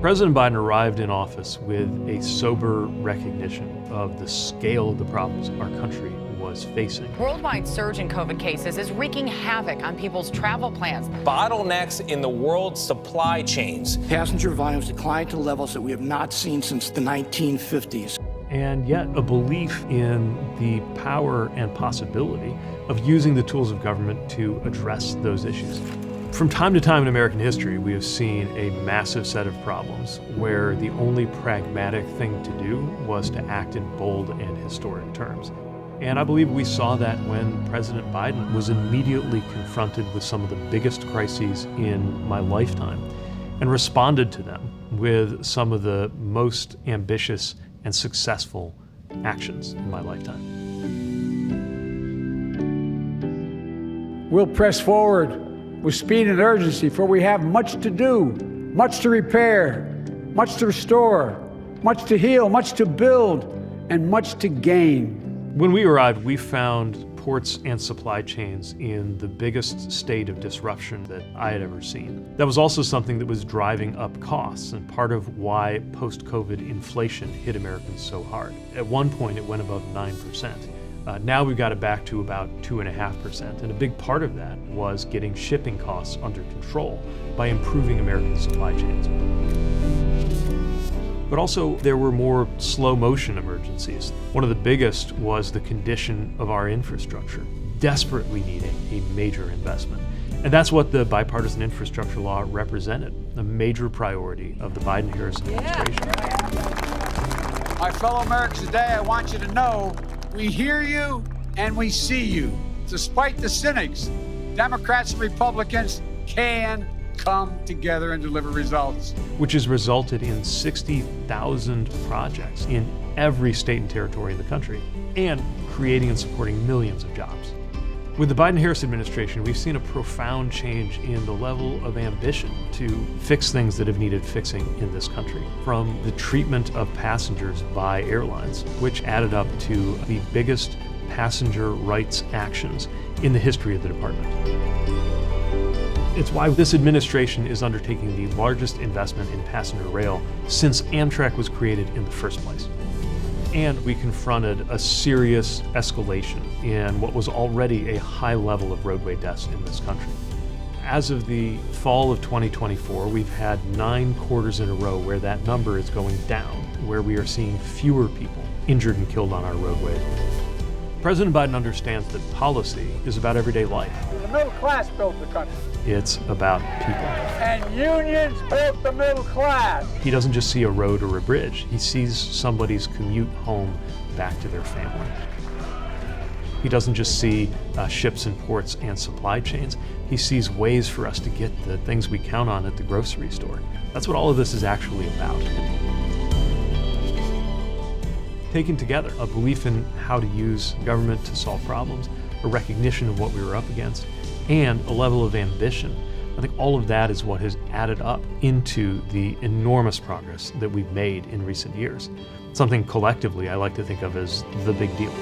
President Biden arrived in office with a sober recognition of the scale of the problems our country was facing. Worldwide surge in COVID cases is wreaking havoc on people's travel plans. Bottlenecks in the world's supply chains. Passenger volumes declined to levels that we have not seen since the 1950s. And yet a belief in the power and possibility of using the tools of government to address those issues. From time to time in American history, we have seen a massive set of problems where the only pragmatic thing to do was to act in bold and historic terms. And I believe we saw that when President Biden was immediately confronted with some of the biggest crises in my lifetime and responded to them with some of the most ambitious and successful actions in my lifetime. We'll press forward with speed and urgency, for we have much to do, much to repair, much to restore, much to heal, much to build, and much to gain. When we arrived, we found ports and supply chains in the biggest state of disruption that I had ever seen. That was also something that was driving up costs and part of why post-COVID inflation hit Americans so hard. At one point, it went above 9%. Now we've got it back to about 2.5%, and a big part of that was getting shipping costs under control by improving American supply chains. But also there were more slow motion emergencies. One of the biggest was the condition of our infrastructure, desperately needing a major investment. And that's what the Bipartisan Infrastructure Law represented, a major priority of the Biden-Harris administration. My fellow Americans, today I want you to know we hear you and we see you. Despite the cynics, Democrats and Republicans can come together and deliver results. Which has resulted in 60,000 projects in every state and territory in the country, and creating and supporting millions of jobs. With the Biden-Harris administration, we've seen a profound change in the level of ambition to fix things that have needed fixing in this country. From the treatment of passengers by airlines, which added up to the biggest passenger rights actions in the history of the department. It's why this administration is undertaking the largest investment in passenger rail since Amtrak was created in the first place. And we confronted a serious escalation in what was already a high level of roadway deaths in this country. As of the fall of 2024, we've had 9 quarters in a row where that number is going down, where we are seeing fewer people injured and killed on our roadways. President Biden understands that policy is about everyday life. The middle class built the country. It's about people. And unions built the middle class. He doesn't just see a road or a bridge. He sees somebody's commute home back to their family. He doesn't just see ships and ports and supply chains. He sees ways for us to get the things we count on at the grocery store. That's what all of this is actually about. Taken together, a belief in how to use government to solve problems, a recognition of what we were up against, and a level of ambition. I think all of that is what has added up into the enormous progress that we've made in recent years. Something collectively I like to think of as the big deal.